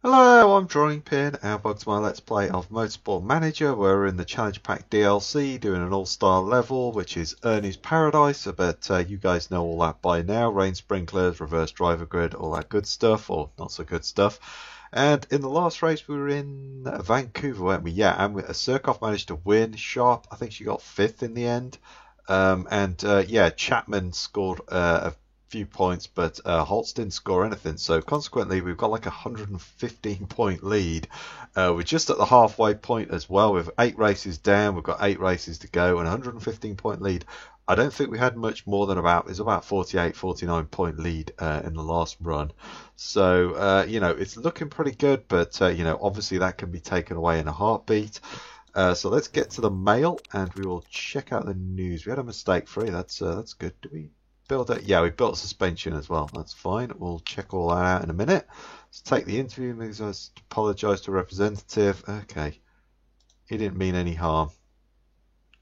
Hello, I'm Drawing Pin and welcome to my Let's Play of Motorsport Manager. We're in the Challenge Pack DLC doing an all-star level, which is Ernie's Paradise. I bet you guys know all that by now. Rain sprinklers, reverse driver grid, all that good stuff, or not so good stuff. And in the last race we were in Vancouver, weren't we? Yeah, and Surkov managed to win. Sharp, I think she got 5th in the end. Yeah, Chapman scored a few points, but Holtz didn't score anything. So consequently, we've got like a 115-point lead. We're just at the halfway point as well. With 8 races down, we've got 8 races to go, and a 115-point lead. I don't think we had much more than about 48, 49-point lead in the last run. So it's looking pretty good, but obviously that can be taken away in a heartbeat. So let's get to the mail, and we will check out the news. We had a mistake free. That's good. Do we build it? Yeah, we built a suspension as well. That's fine. We'll check all that out in a minute. Let's take the interview. Maybe I apologise to a representative. Okay, he didn't mean any harm.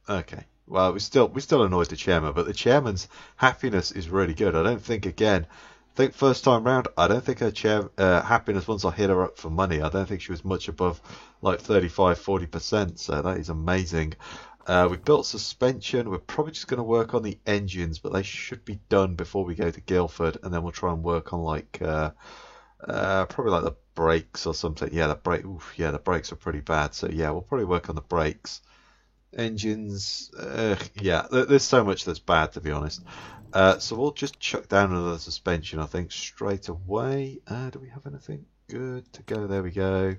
Okay. Well, we still annoyed the chairman, but the chairman's happiness is really good. I don't think first time round, I don't think her happiness, once I hit her up for money, I don't think she was much above like 35-40%. So that is amazing. We've built suspension. We're probably just going to work on the engines, but they should be done before we go to Guildford, and then we'll try and work on like probably like the brakes or something. Yeah, the brakes are pretty bad. So yeah, we'll probably work on the brakes. Engines, yeah, there's so much that's bad, to be honest. So we'll just chuck down another suspension, I think, straight away. Do we have anything good to go? There we go.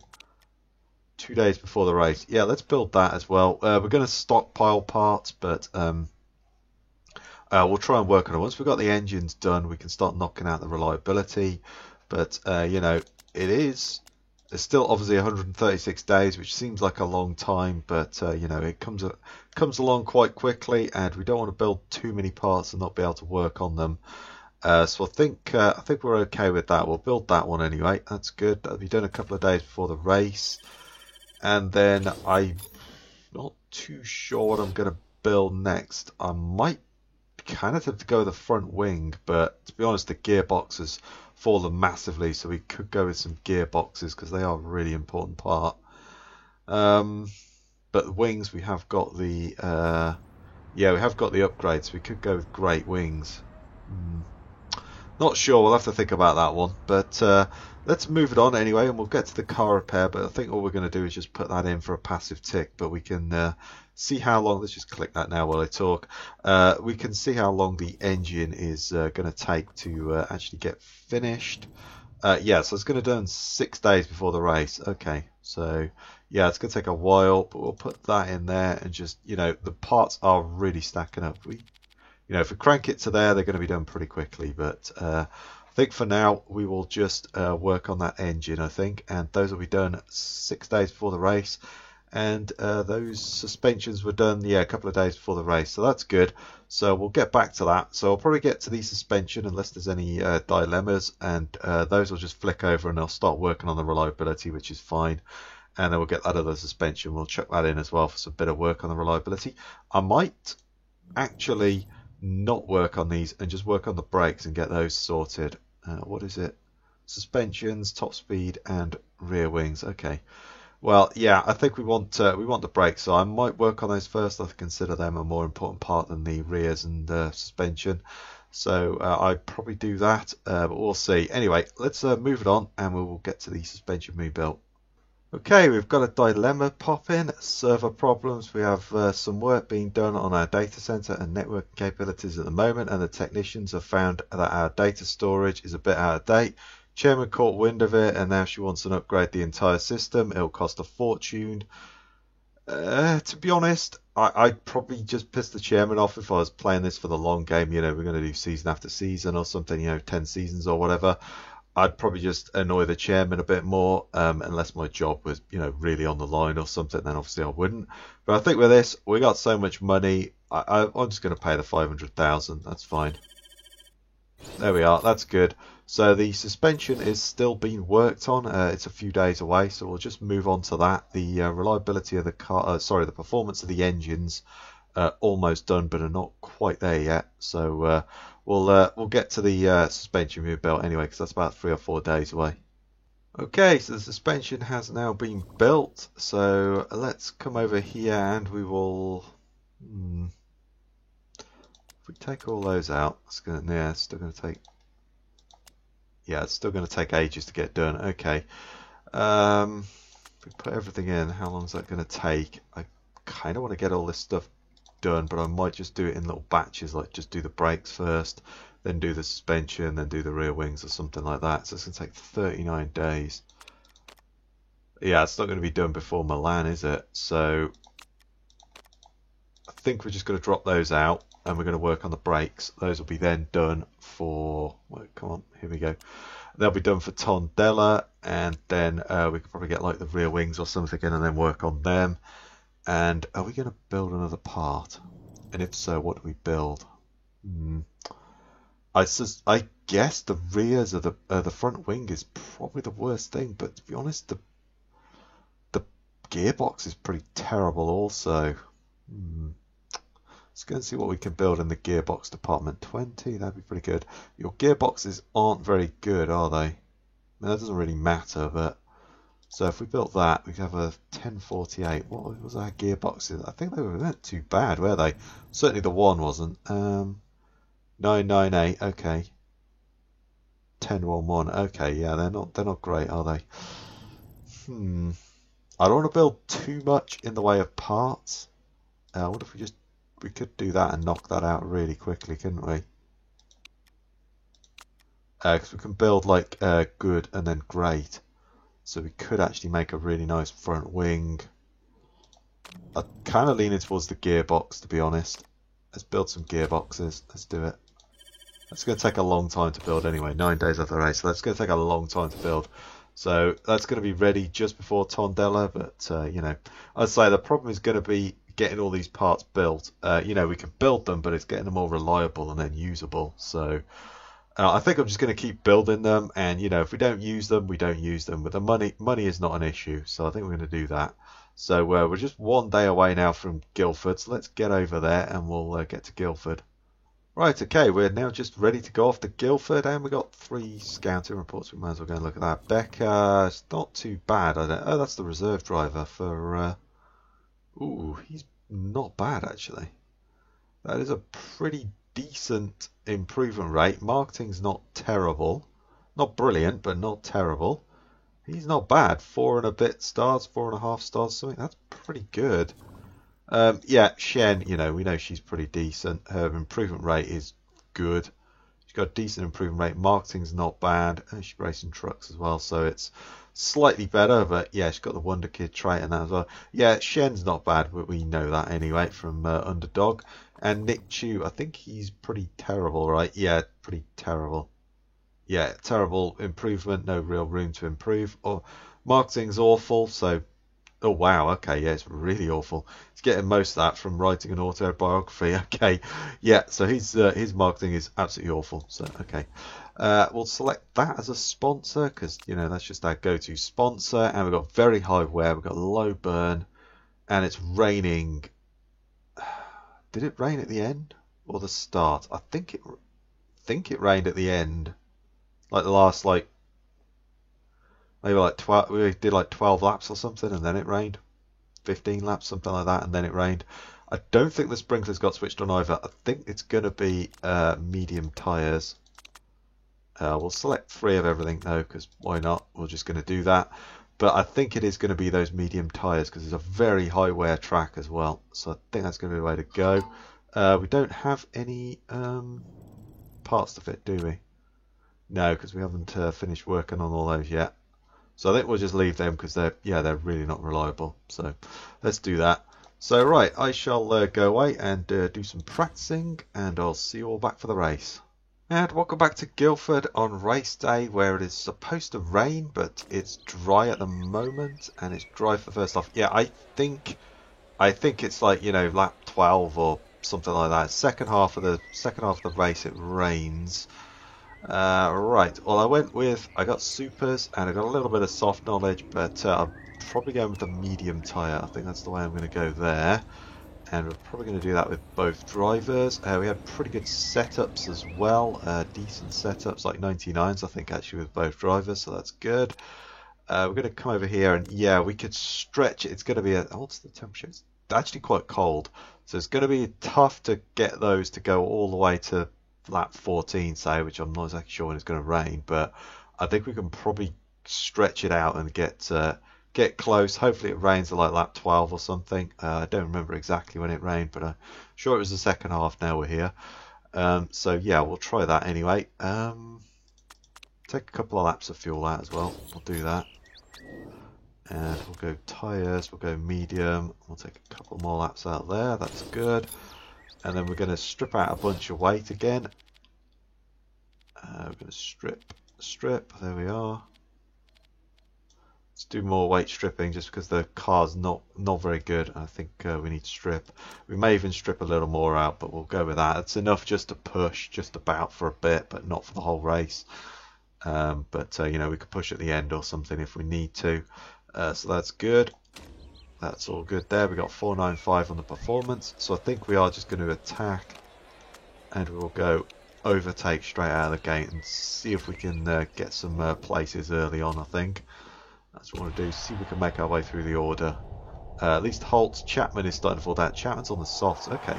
2 days before the race. Yeah, let's build that as well. We're going to stockpile parts, but we'll try and work on it. Once we've got the engines done, we can start knocking out the reliability. But, there's still obviously 136 days, which seems like a long time, but it comes along quite quickly, and we don't want to build too many parts and not be able to work on them. So I think we're okay with that. We'll build that one anyway. That's good. That'll be done a couple of days before the race, and then I'm not too sure what I'm going to build next. I might kind of have to go with the front wing, but to be honest, the gearbox has fallen massively, so we could go with some gearboxes because they are a really important part. But the wings, we have got the upgrades. We could go with great wings. Not sure. We'll have to think about that one. But let's move it on anyway, and we'll get to the car repair. But I think all we're going to do is just put that in for a passive tick. But we can see how long. Let's just click that now while I talk. We can see how long the engine is going to take to actually get finished. So it's going to be done 6 days before the race. Okay, so yeah, it's going to take a while, but we'll put that in there, and just the parts are really stacking up. If we crank it to there, they're going to be done pretty quickly. But I think for now we will just work on that engine, I think, and those will be done 6 days before the race. And those suspensions were done, a couple of days before the race, so that's good. So we'll get back to that. So I'll probably get to the suspension unless there's any dilemmas, and those will just flick over and I'll start working on the reliability, which is fine. And then we'll get that other suspension. We'll chuck that in as well for some bit of work on the reliability. I might actually not work on these and just work on the brakes and get those sorted. What is it? Suspensions, top speed, and rear wings. Okay. Well, yeah, I think we want the brakes, so I might work on those first. I consider them a more important part than the rears and suspension. So I'd probably do that, but we'll see. Anyway, let's move it on, and we will get to the suspension being built. Okay, we've got a dilemma pop in, server problems. We have some work being done on our data center and network capabilities at the moment, and the technicians have found that our data storage is a bit out of date. Chairman caught wind of it, and now she wants to upgrade the entire system. It'll cost a fortune. To be honest, I'd probably just piss the chairman off if I was playing this for the long game. We're going to do season after season or something, 10 seasons or whatever. I'd probably just annoy the chairman a bit more, unless my job was, really on the line or something. Then obviously I wouldn't. But I think with this, we got so much money. I'm just going to pay the 500,000. That's fine. There we are. That's good. So the suspension is still being worked on. It's a few days away, so we'll just move on to that. The reliability of the car, the performance of the engines, almost done, but are not quite there yet. So we'll get to the suspension being built anyway, because that's about 3 or 4 days away. Okay, so the suspension has now been built, so let's come over here and we will... If we take all those out, it's still going to take... Yeah, it's still going to take ages to get done. Okay. If we put everything in, how long is that going to take? I kind of want to get all this stuff done, but I might just do it in little batches, like just do the brakes first, then do the suspension, then do the rear wings or something like that. So it's going to take 39 days. Yeah, it's not going to be done before Milan, is it? So I think we're just going to drop those out and we're going to work on the brakes. Those will be then done for... Well, come on, here we go. They'll be done for Tondela, and then we could probably get like the rear wings or something in and then work on them. And are we going to build another part? And if so, what do we build? I guess the rears of the front wing is probably the worst thing, but to be honest, the gearbox is pretty terrible also. Let's go and see what we can build in the gearbox department. 20, that'd be pretty good. Your gearboxes aren't very good, are they? I mean, that doesn't really matter, but... So if we built that, we could have a 1048. What was our gearboxes? I think they weren't too bad, were they? Certainly the one wasn't. 998, okay. 1011, okay, yeah, they're not great, are they? I don't want to build too much in the way of parts. What if we could do that and knock that out really quickly, couldn't we? Because we can build like good and then great. So we could actually make a really nice front wing. I'm kind of leaning towards the gearbox, to be honest. Let's build some gearboxes. Let's do it. That's going to take a long time to build anyway. 9 days after the race, so that's going to take a long time to build. So that's going to be ready just before Tondela, but you know, I'd say the problem is going to be getting all these parts built. You know, we can build them, but it's getting them all reliable and then usable. So I think I'm just going to keep building them, and you know, if we don't use them, we don't use them. But the money is not an issue, so I think we're going to do that. So we're just 1 day away now from Guildford, so let's get over there and we'll get to Guildford. Right, okay, we're now just ready to go off to Guildford, and we got 3 scouting reports. We might as well go and look at that. Becca, it's not too bad. Oh, that's the reserve driver for... Ooh, he's not bad, actually. That is a pretty decent improvement rate. Marketing's not terrible. Not brilliant, but not terrible. He's not bad. 4 and a bit stars, 4.5 stars, something. That's pretty good. Yeah, Shen, you know, we know she's pretty decent. Her improvement rate is good. She's got a decent improvement rate. Marketing's not bad. She's racing trucks as well, so it's slightly better. But yeah, she's got the Wonder Kid trait and that as well. Yeah, Shen's not bad, but we know that anyway from Underdog. And Nick Chu, I think he's pretty terrible, right? Yeah, pretty terrible. Yeah, terrible improvement. No real room to improve. Marketing's awful, so... Oh wow, okay, yeah, it's really awful. He's getting most of that from writing an autobiography. Okay, yeah, so his marketing is absolutely awful. So okay, we'll select that as a sponsor because you know that's just our go-to sponsor. And we've got very high wear, we've got low burn, and it's raining. Did it rain at the end or the start? I think it rained at the end, like the last maybe like 12, we did like 12 laps or something, and then it rained. 15 laps, something like that, and then it rained. I don't think the sprinklers got switched on either. I think it's going to be medium tyres. We'll select 3 of everything though, because why not? We're just going to do that. But I think it is going to be those medium tyres, because it's a very high wear track as well. So I think that's going to be the way to go. We don't have any parts to fit, do we? No, because we haven't finished working on all those yet. So I think we'll just leave them because they're really not reliable. So let's do that. So right, I shall go away and do some practicing, and I'll see you all back for the race. And welcome back to Guildford on race day, where it is supposed to rain, but it's dry at the moment, and it's dry for the first half. Yeah, I think it's like, you know, lap 12 or something like that. Second half of the race, it rains. Right, well I got supers and I got a little bit of soft knowledge, but I'm probably going with the medium tyre. I think that's the way I'm going to go there. and we're probably going to do that with both drivers. We had pretty good setups as well, decent setups, like 99s I think actually with both drivers, so that's good. We're going to come over here and yeah, we could stretch it. It's going to be what's the temperature? It's actually quite cold, so it's going to be tough to get those to go all the way to lap 14 say, which I'm not exactly sure when it's going to rain, but I think we can probably stretch it out and get close. Hopefully it rains at like lap 12 or something. I don't remember exactly when it rained, but I'm sure it was the second half now we're here. So yeah, we'll try that anyway. Take a couple of laps of fuel out as well. We'll do that. And we'll go tyres, we'll go medium. We'll take a couple more laps out there. That's good. And then we're going to strip out a bunch of weight again. We're going to strip. There we are. Let's do more weight stripping just because the car's not very good. I think we need to strip. We may even strip a little more out, but we'll go with that. It's enough just to push just about for a bit, but not for the whole race. But you know, we could push at the end or something if we need to. So that's good. That's all good there. We got 495 on the performance. So I think we are just going to attack, and we'll go overtake straight out of the gate and see if we can get some places early on. I think that's what we want to do. See if we can make our way through the order. At least Holtz, Chapman is starting to fall down. Chapman's on the softs. Okay,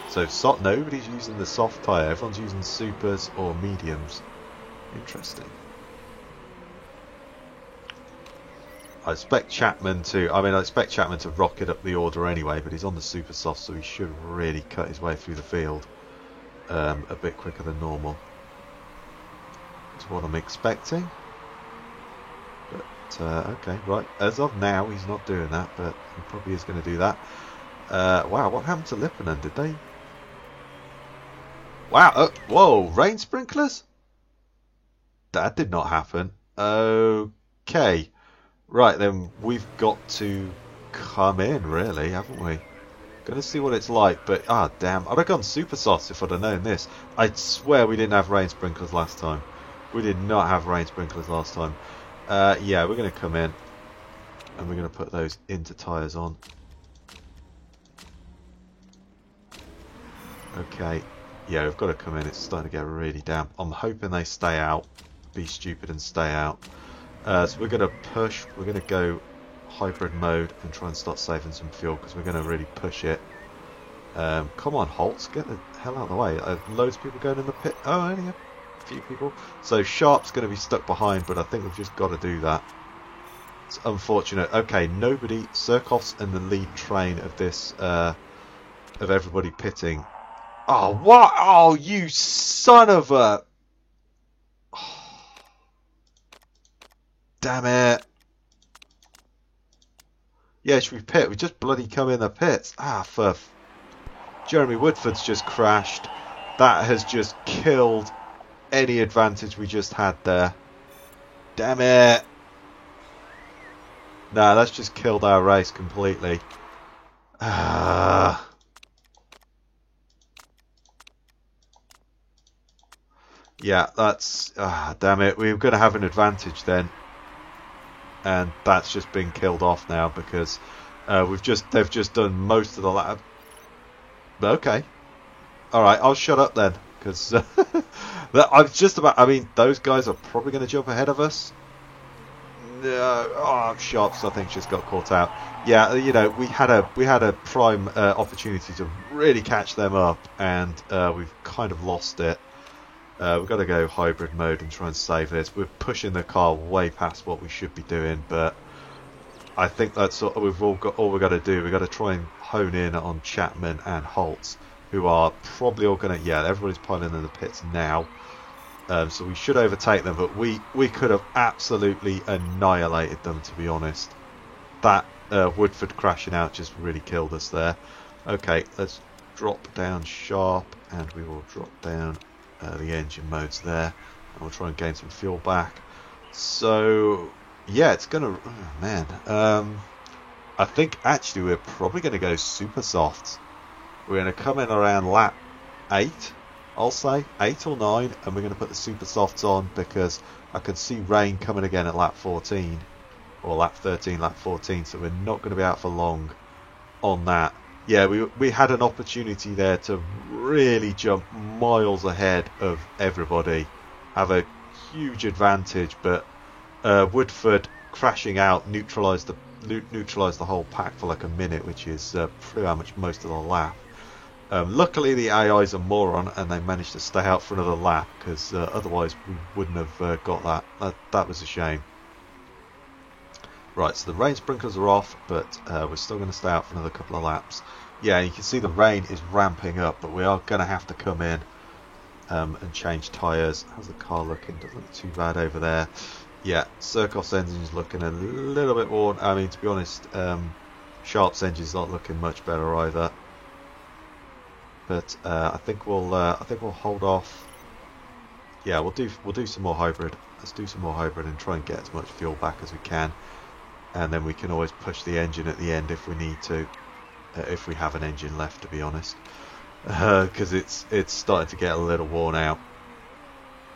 so nobody's using the soft tyre. Everyone's using supers or mediums. Interesting. I expect Chapman to rocket up the order anyway, but he's on the super soft, so he should really cut his way through the field a bit quicker than normal. That's what I'm expecting. But okay, right. As of now, he's not doing that, but he probably is going to do that. Wow, what happened to Lipponen? Did they? Wow! Whoa! Rain sprinklers? That did not happen. Okay. Right, then we've got to come in, really, haven't we? Gonna see what it's like, but damn, I'd have gone super soft if I'd have known this. I swear we didn't have rain sprinklers last time. We did not have rain sprinklers last time. Yeah, we're gonna come in and we're gonna put those into tyres on. Okay, yeah, we've got to come in. It's starting to get really damp. I'm hoping they stay out. Be stupid and stay out. So we're going to push, we're going to go hybrid mode and try and start saving some fuel because we're going to really push it. Come on, Holtz, get the hell out of the way. Loads of people going in the pit. Oh, only a few people. So Sharp's going to be stuck behind, but I think we've just got to do that. It's unfortunate. Okay, nobody, Surkov's in the lead train of this, of everybody pitting. Oh, what? Oh, you son of a... Damn it. Yeah, should we pit? We just bloody come in the pits. Jeremy Woodford's just crashed. That has just killed any advantage we just had there. Damn it. Nah, that's just killed our race completely. Yeah, that's... damn it. We were going to have an advantage then. And that's just been killed off now because they've just done most of the lap. Okay, all right, I'll shut up then because I'm just about. I mean, those guys are probably going to jump ahead of us. Sharps I think just got caught out. Yeah, you know, we had a prime opportunity to really catch them up, and we've kind of lost it. We've got to go hybrid mode and try and save this. We're pushing the car way past what we should be doing, but I think that's all we've got to do. We've got to try and hone in on Chapman and Holtz, who are probably all going to... Yeah, everybody's piling in the pits now. So we should overtake them, but we could have absolutely annihilated them, to be honest. That Woodford crashing out just really killed us there. Okay, let's drop down Sharp, and we will drop down... the engine modes there, and we'll try and gain some fuel back. So yeah, it's gonna... Oh, man, I think actually we're probably going to go super soft. We're going to come in around lap 8, I'll say 8 or 9, and we're going to put the super softs on because I can see rain coming again at lap 14 or lap 13, lap 14, so we're not going to be out for long on that. yeah, we had an opportunity there to really jump miles ahead of everybody, have a huge advantage, but Woodford crashing out neutralised the whole pack for like a minute, which is pretty much most of the lap. Luckily, the AI's a moron, and they managed to stay out for another lap, because otherwise we wouldn't have got that. That was a shame. Right, so the rain sprinklers are off, but we're still going to stay out for another couple of laps. Yeah, you can see the rain is ramping up, but we are going to have to come in and change tyres. How's the car looking? Doesn't look too bad over there. Yeah, Surkos engine's looking a little bit worn. I mean, to be honest, Sharp's engine's not looking much better either. But I think we'll hold off. Yeah, we'll do some more hybrid. Let's do some more hybrid and try and get as much fuel back as we can, and then we can always push the engine at the end if we need to, if we have an engine left, to be honest, because it's starting to get a little worn out.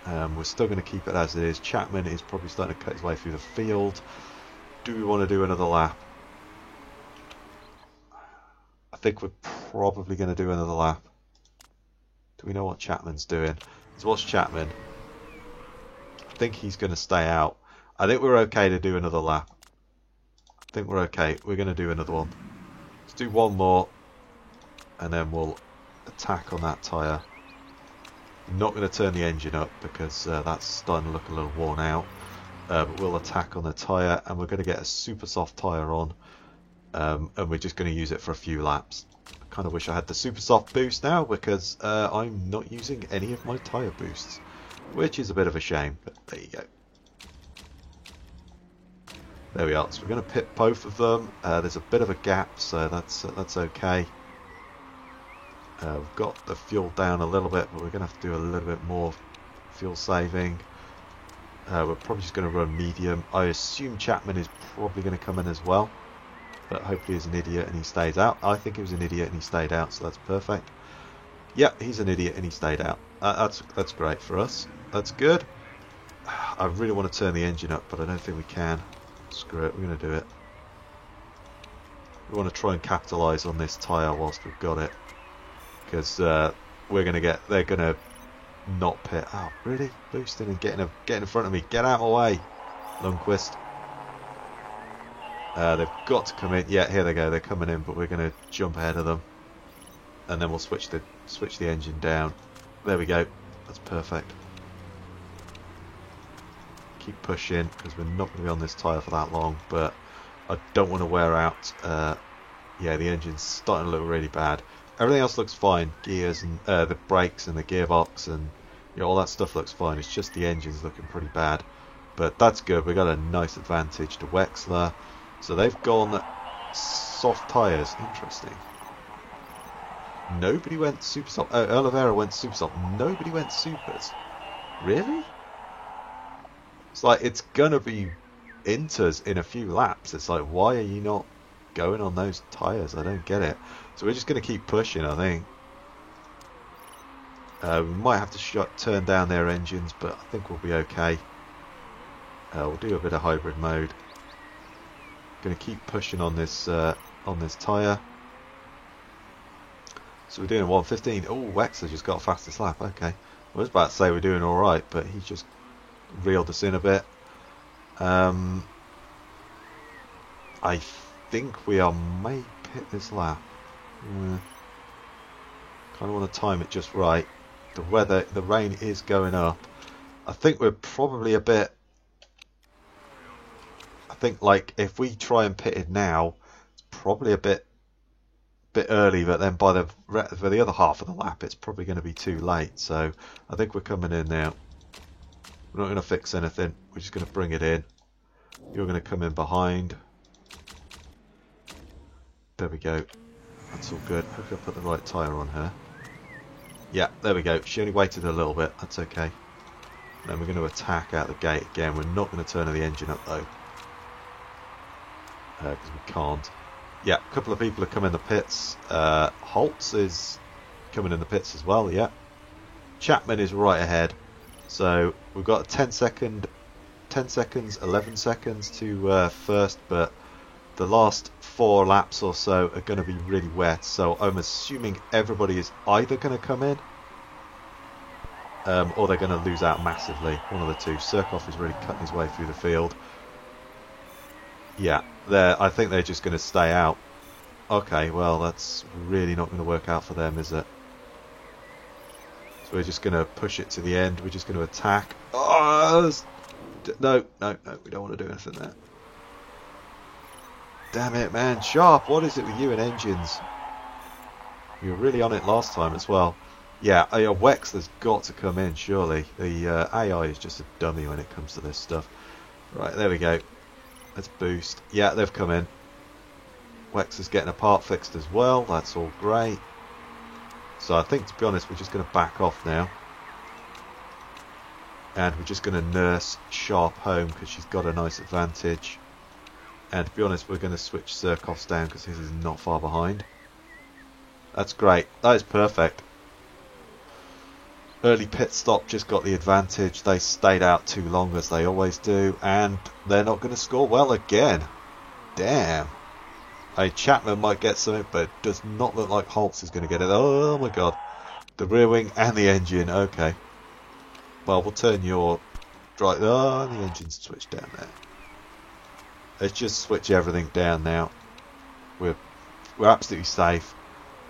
We're still going to keep it as it is. Chapman is probably starting to cut his way through the field. Do we want to do another lap? I think we're probably going to do another lap. Do we know what Chapman's doing? Let's watch Chapman. I think he's going to stay out. I think we're okay to do another lap. I think we're okay. We're going to do another one. Let's do one more, and then we'll attack on that tyre. I'm not going to turn the engine up because that's starting to look a little worn out. But we'll attack on the tyre, and we're going to get a super soft tyre on. And we're just going to use it for a few laps. I kind of wish I had the super soft boost now, because I'm not using any of my tyre boosts, which is a bit of a shame, but there you go. There we are. So we're going to pit both of them. There's a bit of a gap, so that's okay. We've got the fuel down a little bit, but we're going to have to do a little bit more fuel saving. We're probably just going to run medium. I assume Chapman is probably going to come in as well, but hopefully he's an idiot and he stays out. I think he was an idiot and he stayed out, so that's perfect. Yeah, he's an idiot and he stayed out. That's great for us. That's good. I really want to turn the engine up, but I don't think we can. Screw it, we're going to do it. We want to try and capitalise on this tyre whilst we've got it, because they're going to not pit. Oh, really? Boosting and getting in front of me. Get out of my way, Lundqvist. They've got to come in. Yeah, here they go. They're coming in, but we're going to jump ahead of them, and then we'll switch the engine down. There we go. That's perfect. Keep pushing, because we're not going to be on this tyre for that long, but I don't want to wear out. Yeah, the engine's starting to look really bad. Everything else looks fine. Gears and the brakes and the gearbox and all that stuff looks fine. It's just the engine's looking pretty bad, but that's good. We got a nice advantage to Wexler. So they've gone soft tyres. Interesting. Nobody went super soft. Oliveira went super soft. Nobody went supers. Really? It's like it's gonna be inters in a few laps. It's like, why are you not going on those tyres? I don't get it. So we're just gonna keep pushing, I think. We might have to turn down their engines, but I think we'll be okay. We'll do a bit of hybrid mode. Going to keep pushing on this tyre. So we're doing 1:15. Oh, Wexler just got fastest lap. Okay, I was about to say we're doing all right, but he just reeled us in a bit. I think we may pit this lap. Kind of want to time it just right. The rain is going up. I think we're probably a bit. I think like if we try and pit it now, it's probably a bit early. But then by the other half of the lap, it's probably going to be too late. So I think we're coming in now. We're not going to fix anything. We're just going to bring it in. You're going to come in behind. There we go. That's all good. Hopefully I put the right tyre on her. Yeah, there we go. She only waited a little bit. That's okay. Then we're going to attack out the gate again. We're not going to turn the engine up though, because we can't. Yeah, a couple of people have come in the pits. Holtz is coming in the pits as well. Yeah. Chapman is right ahead. So we've got a 10 seconds, 11 seconds to first, but the last 4 laps or so are going to be really wet, so I'm assuming everybody is either going to come in or they're going to lose out massively. One of the two. Surkov is really cutting his way through the field. Yeah, I think they're just going to stay out. Okay, well, that's really not going to work out for them, is it? So we're just going to push it to the end. We're just going to attack. Oh, no, we don't want to do anything there. Damn it, man. Sharp, what is it with you and engines? You were really on it last time as well. Yeah, Wexler's got to come in, surely. The AI is just a dummy when it comes to this stuff. Right, there we go. Let's boost. Yeah, they've come in. Wexler's getting a part fixed as well. That's all great. So I think, to be honest, we're just going to back off now. And we're just going to nurse Sharp home because she's got a nice advantage. And to be honest, we're going to switch Surkov's down because his is not far behind. That's great. That is perfect. Early pit stop just got the advantage. They stayed out too long as they always do. And they're not going to score well again. Damn. Hey, Chapman might get something, but it does not look like Holtz is going to get it. Oh my god. The rear wing and the engine. Okay. Well, we'll turn your drive. Oh, the engine's switched down there. Let's just switch everything down now. We're absolutely safe.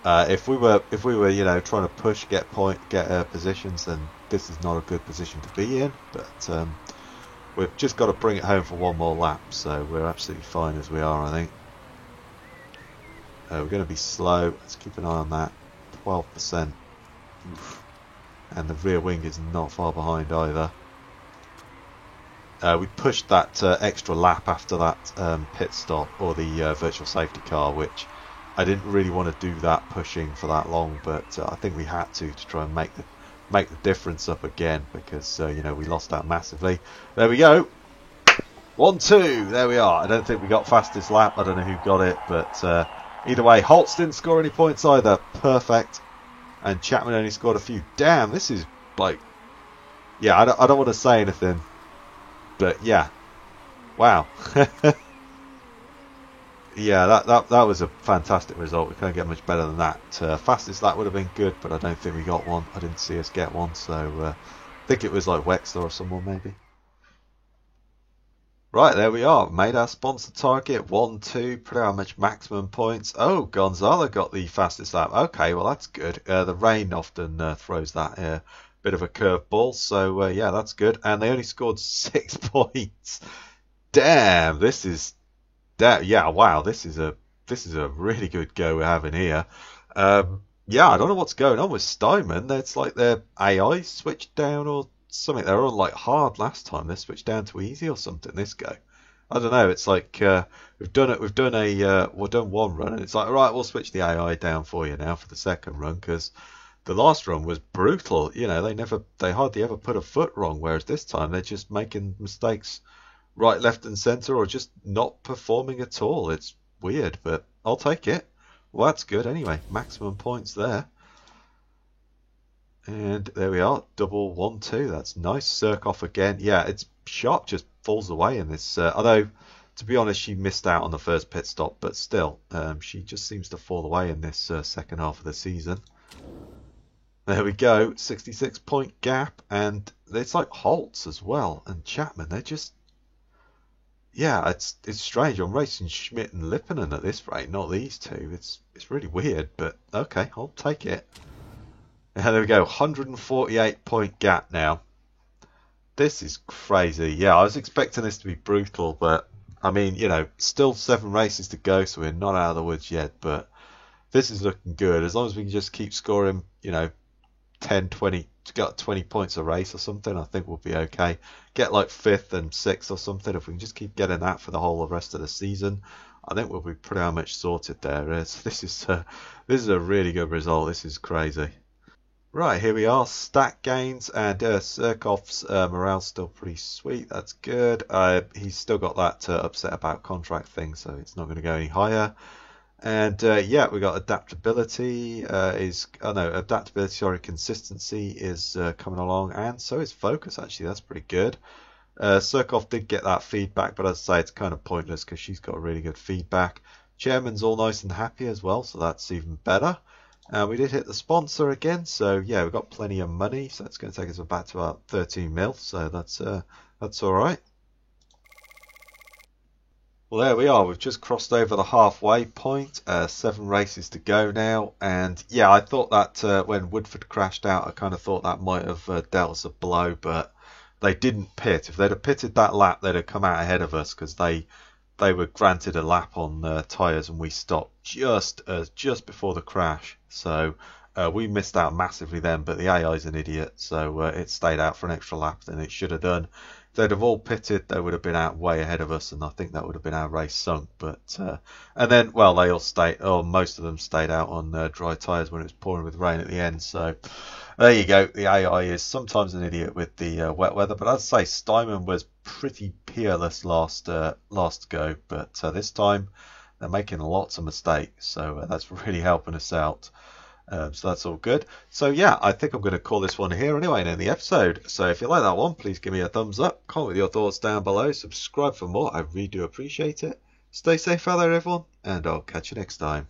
If we were, you know, trying to push, get positions, then this is not a good position to be in. But we've just got to bring it home for one more lap, so we're absolutely fine as we are, I think. We're going to be slow. Let's keep an eye on that. 12%. Oof. And the rear wing is not far behind either. We pushed that extra lap after that pit stop, or the virtual safety car, which I didn't really want to do that pushing for that long, but I think we had to try and make the difference up again, because you know, we lost out massively. There we go. 1-2. There we are. I don't think we got fastest lap. I don't know who got it, but either way, Holtz didn't score any points either. Perfect. And Chapman only scored a few. Damn, this is like, yeah, I don't want to say anything, but yeah, wow. Yeah, that was a fantastic result. We can't get much better than that. Fastest that would have been good, but I don't think we got one. I didn't see us get one, so I think it was like Wexler or someone maybe. Right, there we are. Made our sponsor target 1-2. Put how much maximum points. Oh, Gonzalo got the fastest lap. Okay, well that's good. The rain often throws that bit of a curveball, so yeah, that's good. And they only scored 6 points. Damn, this is. Yeah, wow, this is a really good go we're having here. Yeah, I don't know what's going on with Steinman. It's like their AI switched down or something. They were on like hard last time. They switched down to easy or something this go. I don't know. It's like we've done one run, and it's like, right, we'll switch the AI down for you now for the second run, because the last run was brutal. You know, they hardly ever put a foot wrong, whereas this time they're just making mistakes right, left and centre, or just not performing at all. It's weird, but I'll take it. Well, that's good anyway. Maximum points there. And there we are. Double 1-2. That's nice. Surkov again. Yeah, it's Sharp just falls away in this. Although, to be honest, she missed out on the first pit stop, but still, she just seems to fall away in this second half of the season. There we go. 66 point gap. And it's like Holtz as well and Chapman. They're just... Yeah, it's strange. I'm racing Schmidt and Lipponen at this rate, not these two. It's really weird, but okay, I'll take it. Yeah, there we go. 148 point gap now. This is crazy. Yeah, I was expecting this to be brutal, but I mean, you know, still 7 races to go, so we're not out of the woods yet, but this is looking good. As long as we can just keep scoring, you know, 10, 20, got 20 points a race or something, I think we'll be okay. Get like 5th and 6th or something. If we can just keep getting that for the whole of the rest of the season, I think we'll be pretty much sorted there. This is a really good result. This is crazy. Right, here we are. Stat gains, and Surkov's morale's still pretty sweet. That's good. He's still got that upset about contract thing, so it's not going to go any higher. And yeah, we got adaptability consistency is coming along, and so is focus. Actually, that's pretty good. Surkov did get that feedback, but as I say, it's kind of pointless because she's got really good feedback. Chairman's all nice and happy as well, so that's even better. We did hit the sponsor again, so yeah, we've got plenty of money, so that's going to take us back to about 13 mil, so that's all right. Well, there we are. We've just crossed over the halfway point. 7 races to go now, and yeah, I thought that when Woodford crashed out, I kind of thought that might have dealt us a blow, but they didn't pit. If they'd have pitted that lap, they'd have come out ahead of us because they were granted a lap on tyres, and we stopped just before the crash. So we missed out massively then, but the AI is an idiot, so it stayed out for an extra lap than it should have done. If they'd have all pitted, they would have been out way ahead of us, and I think that would have been our race sunk. But and then, well, they all stayed, or most of them stayed out on dry tyres when it was pouring with rain at the end. So there you go. The AI is sometimes an idiot with the wet weather, but as I say, Steinman was pretty peerless last go, but this time they're making lots of mistakes, so that's really helping us out. So that's all good. So yeah, I think I'm going to call this one here anyway and end the episode. So if you like that one, please give me a thumbs up, comment with your thoughts down below, subscribe for more. I really do appreciate it. Stay safe out there, everyone, and I'll catch you next time.